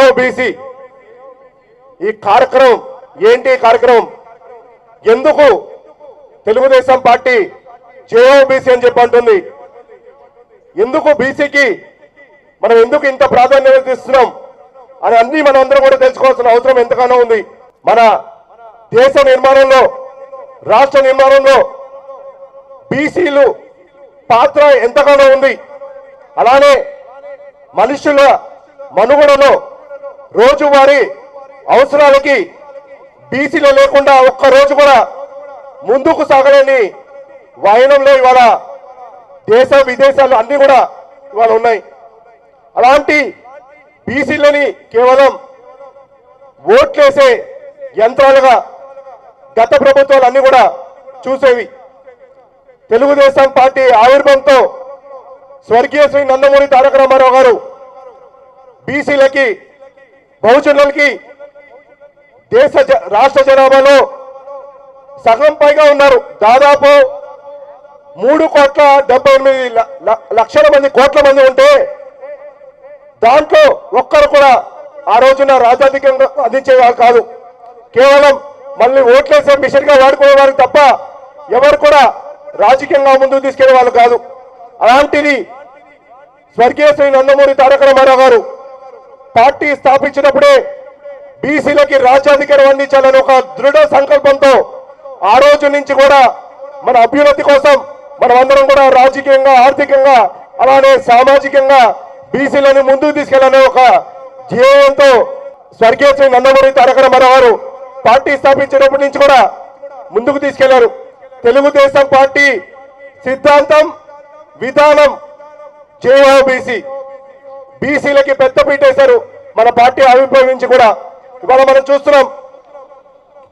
జేఓబీసీ ఈ కార్యక్రమం ఏంటి? కార్యక్రమం ఎందుకు తెలుగుదేశం పార్టీ జేఓబీసీ అని చెప్పి అంటుంది? ఎందుకు బీసీకి మనం ఎందుకు ఇంత ప్రాధాన్యత ఇస్తున్నాం అని అన్ని మనం అందరం కూడా తెలుసుకోవాల్సిన అవసరం ఎంతగానో ఉంది. మన దేశ నిర్మాణంలో, రాష్ట్ర నిర్మాణంలో బీసీలు పాత్ర ఎంతగానో ఉంది. అలానే మనుషుల మనుగడలో రోజువారీ అవసరాలకి బీసీలు లేకుండా ఒక్కరోజు కూడా ముందుకు సాగలేని వాయనంలో ఇవాళ దేశ విదేశాలు అన్ని కూడా ఇవాళ ఉన్నాయి. అలాంటి బీసీలని కేవలం ఓట్లేసే యంత్రాలుగా గత ప్రభుత్వాలు అన్ని కూడా చూసేవి. తెలుగుదేశం పార్టీ ఆవిర్భావంతో స్వర్గీయ శ్రీ నందమూరి తారక రామారావు గారు బీసీలకి, బహుజనులకి రాష్ట్ర జనాభాలో సగం పైగా ఉన్నారు. దాదాపు 3,78,00,000 మంది కోట్ల మంది ఉంటే దాంట్లో ఒక్కరు కూడా ఆ రోజున రాజాధికంగా అందించేవారు కాదు. కేవలం మళ్ళీ ఓట్లేసే మిషన్ గా వాడుకునేవారు తప్ప ఎవరు కూడా రాజకీయంగా ముందుకు తీసుకెళ్లే వాళ్ళు కాదు. అలాంటిది స్వర్గీయ శ్రీ నందమూరి తారక రామారావు గారు పార్టీ స్థాపించినప్పుడే బీసీలకి రాజ్యాధికారం అందించాలని ఒక దృఢ సంకల్పంతో ఆ రోజు నుంచి కూడా మన అభ్యున్నతి కోసం మనం అందరం కూడా రాజకీయంగా, ఆర్థికంగా, అలానే సామాజికంగా బీసీలను ముందుకు తీసుకెళ్లాలనే ఒక ధ్యేయంతో స్వర్గీయ శ్రీ నందమూరి తారక రామారావు గారు పార్టీ స్థాపించినప్పటి నుంచి కూడా ముందుకు తీసుకెళ్లారు. తెలుగుదేశం పార్టీ సిద్ధాంతం, విధానం జేఓబీసీ. బీసీలకి పెద్దపీట వేశారు మన పార్టీ ఆవిర్భవించి కూడా. ఇవాళ మనం చూస్తున్నాం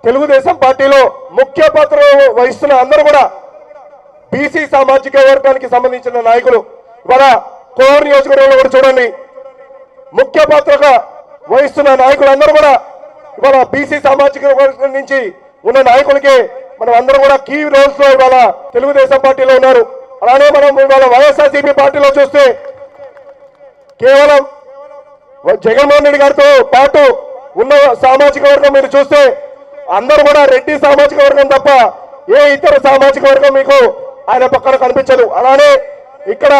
తెలుగుదేశం పార్టీలో ముఖ్య పాత్ర వహిస్తున్న అందరూ కూడా బీసీ సామాజిక వర్గానికి సంబంధించిన నాయకులు. ఇవాళ కోవూరు నియోజకవర్గంలో కూడా చూడండి, ముఖ్య పాత్రగా వహిస్తున్న నాయకులందరూ కూడా ఇవాళ బీసీ సామాజిక వర్గం నుంచి ఉన్న నాయకులకి మనం అందరం కూడా కీ రోల్స్ లో ఇవాళ తెలుగుదేశం పార్టీలో ఉన్నారు. అలానే మనం ఇవాళ వైఎస్ఆర్సీపీ పార్టీలో చూస్తే కేవలం జగన్మోహన్ రెడ్డి గారితో పాటు ఉన్న సామాజిక వర్గం మీరు చూస్తే అందరూ కూడా రెడ్డి సామాజిక వర్గం తప్ప ఏ ఇతర సామాజిక వర్గం మీకు ఆయన పక్కన కనిపించదు. అలానే ఇక్కడ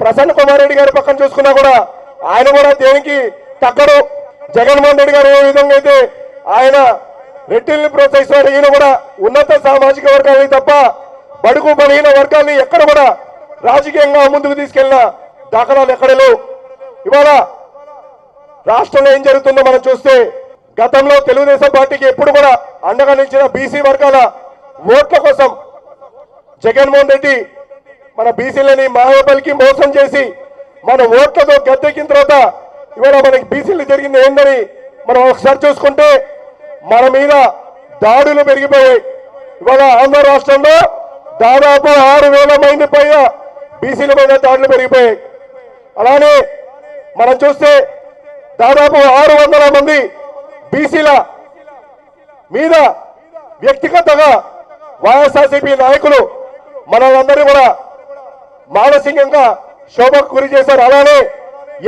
ప్రసన్న కుమార్ రెడ్డి గారి పక్కన చూసుకున్నా కూడా ఆయన కూడా దేనికి తగ్గడు. జగన్మోహన్ రెడ్డి గారు ఏ విధంగా అయితే ఆయన రెడ్డిల్ని ప్రోత్సహిస్తున్నారు, ఈయన కూడా ఉన్నత సామాజిక వర్గాన్ని తప్ప బడుగు బలహీన వర్గాన్ని ఎక్కడ కూడా రాజకీయంగా ముందుకు తీసుకెళ్లిన దాఖలాలు ఎక్కడ లేవు. ఇవాళ రాష్ట్రంలో ఏం జరుగుతుందో మనం చూస్తే గతంలో తెలుగుదేశం పార్టీకి ఎప్పుడు కూడా అండగా నిలిచిన బీసీ వర్గాల ఓట్ల కోసం జగన్మోహన్ రెడ్డి మన బీసీలని మాయపలికి మోసం చేసి మన ఓట్లతో గద్దెక్కిన తర్వాత ఇవాళ మనకి బీసీలు జరిగింది ఏందని మనం ఒకసారి చూసుకుంటే మన మీద దాడులు పెరిగిపోయాయి. ఇవాళ ఆంధ్ర రాష్ట్రంలో దాదాపు 6,000 మంది పైగా బీసీల మీద దాడులు పెరిగిపోయాయి. అలానే మనం చూస్తే దాదాపు 600 మంది బీసీల మీద వ్యక్తిగతంగా వైఎస్ఆర్సీపీ నాయకులు మనలందరినీ కూడా మానసికంగా శోభకు గురి చేశారు. అలానే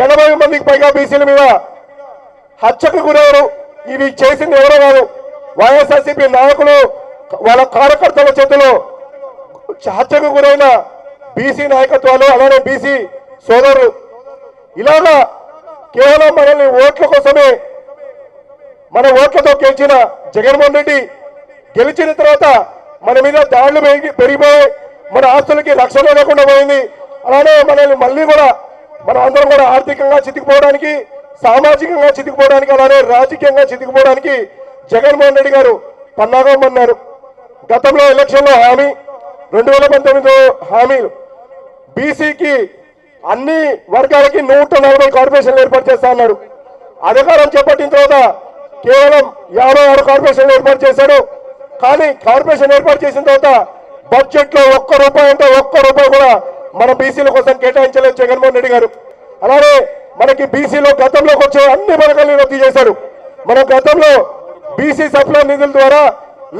80 మందికి పైగా బీసీల మీద హత్యకు గురయ్యారు. ఇవి చేసింది ఎవరో కాదు, వైఎస్ఆర్సీపీ నాయకులు వాళ్ళ కార్యకర్తల చేతిలో హత్యకు గురైన బీసీ నాయకత్వాలు, అలానే బీసీ సోదరులు. ఇలాగా కేవలం మనల్ని ఓట్ల కోసమే, మన ఓట్లతో గెలిచిన జగన్మోహన్ రెడ్డి గెలిచిన తర్వాత మన మీద దాడులు పెరిగిపోయి మన ఆస్తులకి రక్షణ లేకుండా పోయింది. అలానే మనల్ని మళ్ళీ కూడా మనం అందరం కూడా ఆర్థికంగా చితికిపోవడానికి, సామాజికంగా చితికిపోవడానికి, అలానే రాజకీయంగా చితికిపోవడానికి జగన్మోహన్ రెడ్డి గారు పన్నాగం అన్నారు. గతంలో ఎలక్షన్లో హామీ, 2019 హామీలు బీసీకి అన్ని వర్గాలకి 140 కార్పొరేషన్లు ఏర్పాటు చేస్తా అన్నాడు. అధికారం చేపట్టిన తర్వాత కేవలం 56 కార్పొరేషన్లు ఏర్పాటు చేశాడు. కానీ కార్పొరేషన్ ఏర్పాటు చేసిన తర్వాత బడ్జెట్ లో ₹1 అంటే ₹1 కూడా మన బీసీల కోసం కేటాయించలేదు జగన్మోహన్ రెడ్డి గారు. అలానే మనకి బీసీలో గతంలోకి వచ్చే అన్ని పథకాలను రద్దు చేశారు. మన గతంలో బీసీ సప్లై నిధుల ద్వారా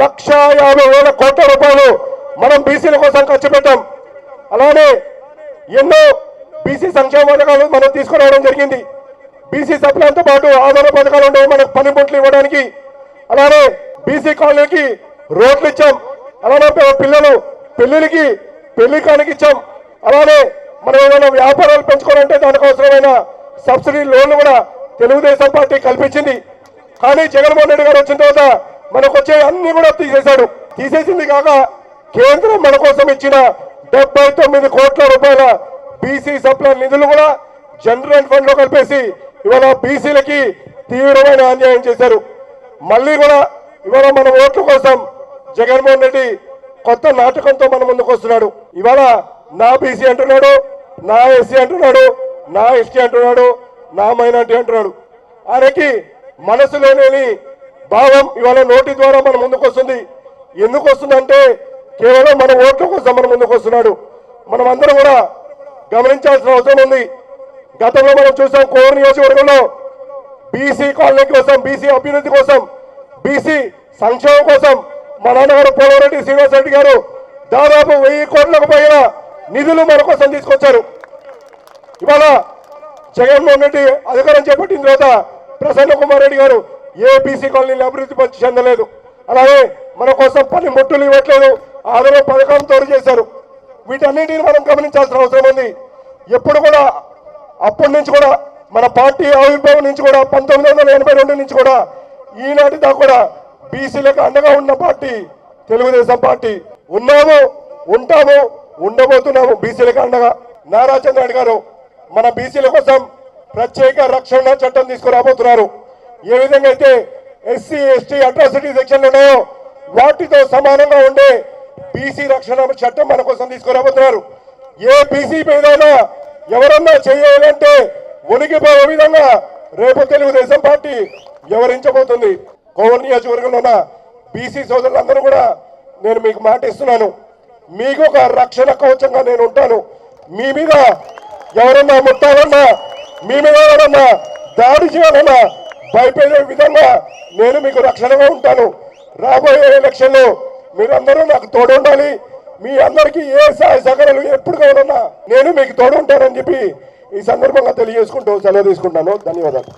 ₹1,50,000 కోట్ల మనం బీసీల కోసం ఖర్చు పెట్టాం. అలానే ఎన్నో బీసీ సంక్షేమ పథకాలు మనం తీసుకురావడం జరిగింది. బీసీ సప్లైతో పాటు ఆధార పథకాలు ఉన్నాయి మనకు పనిముట్లు ఇవ్వడానికి. అలానే బీసీ కాలనీకి రోడ్లు ఇచ్చాం. అలానే పిల్లలు పెళ్లికి పెళ్లి కానికి ఇచ్చాం. అలానే మనం ఏమైనా వ్యాపారాలు పెంచుకోవాలంటే దానికి అవసరమైన సబ్సిడీ లోన్లు కూడా తెలుగుదేశం పార్టీ కల్పించింది. కానీ జగన్మోహన్ రెడ్డి గారు వచ్చిన తర్వాత మనకు వచ్చే అన్ని కూడా తీసేశాడు. తీసేసింది కాక కేంద్రం మన కోసం ఇచ్చిన 79 కోట్ల రూపాయల బీసీ సప్లై నిధులు కూడా జనరల్ ఫండ్ లో కలిపేసి ఇవాళ బీసీలకి తీవ్రమైన అన్యాయం చేశారు. మళ్ళీ కూడా ఇవాళ మన ఓట్ల కోసం జగన్మోహన్ రెడ్డి కొత్త నాటకంతో మన ముందుకు వస్తున్నాడు. ఇవాళ నా బీసీ అంటున్నాడు, నా ఎస్సీ అంటున్నాడు, నా ఎస్టీ అంటున్నాడు, నా మైనార్టీ అంటున్నాడు. ఆయనకి మనసులో లేని భావం ఇవాళ నోటి ద్వారా మన ముందుకు వస్తుంది. ఎందుకు వస్తుందంటే కేవలం మన ఓట్ల కోసం మన ముందుకు వస్తున్నాడు. మనం అందరం కూడా గమనించాల్సిన అవసరం ఉంది. గతంలో మనం చూసాం కోర్ నియోజకవర్గంలో బీసీ కాలనీ కోసం, బీసీ అభ్యున్నతి కోసం, బీసీ సంక్షేమం కోసం మా నాన్నగారు పోలవరెడ్డి శ్రీనివాస్ రెడ్డి గారు దాదాపు 1000 కోట్లకు పైన నిధులు మన కోసం తీసుకొచ్చారు. ఇవాళ జగన్మోహన్ రెడ్డి అధికారం చేపట్టిన తర్వాత ప్రసన్న కుమార్ రెడ్డి గారు ఏ బీసీ కాలనీని అభివృద్ధి చెందలేదు. అలాగే మన కోసం పని ముట్టులు ఇవ్వట్లేదు, ఆదరణ పథకం తోడు చేశారు. వీటన్నింటిని మనం గమనించాల్సిన అవసరం ఉంది. ఎప్పుడు కూడా అప్పటి నుంచి కూడా మన పార్టీ ఆవిర్భావం నుంచి కూడా 1982 నుంచి కూడా ఈనాటి దాకా కూడా బీసీలకు అండగా ఉన్న పార్టీ తెలుగుదేశం పార్టీ. ఉన్నాము, ఉంటాము, ఉండబోతున్నాము బీసీలకు అండగా. నారా చంద్రబాబు గారు మన బీసీల కోసం ప్రత్యేక రక్షణ చట్టం తీసుకురాబోతున్నారు. ఏ విధంగా అయితే ఎస్సీ ఎస్టీ అట్రాసిటీ సెక్షన్లు ఉన్నాయో వాటితో సమానంగా ఉండే బీసీ రక్షణ చట్టం మన కోసం తీసుకురాబోతున్నారు. ఏ బీసీ పేదైనా ఎవరన్నా చేయాలంటే ఉనికిపోయే విధంగా రేపు తెలుగుదేశం పార్టీ వ్యవహరించబోతుంది. కోవూరు నియోజకవర్గంలో ఉన్న బీసీ సోదరులందరూ కూడా నేను మీకు మాట ఇస్తున్నాను, మీకు ఒక రక్షణ కవచంగా నేను ఉంటాను. మీ మీద ఎవరన్నా ముట్టాలన్నా, మీ మీద ఎవరన్నా దాడి చేయాలన్నా భయపడే విధంగా నేను మీకు రక్షణగా ఉంటాను. రాబోయే ఎలక్షన్లో మీరందరూ నాకు తోడు ఉండాలి. మీ అందరికీ ఏ సహాయ సహకారాలు ఎప్పుడు కావాలన్నా నేను మీకు తోడు ఉంటానని చెప్పి ఈ సందర్భంగా తెలియజేసుకుంటూ సెలవు తీసుకుంటాను. ధన్యవాదాలు.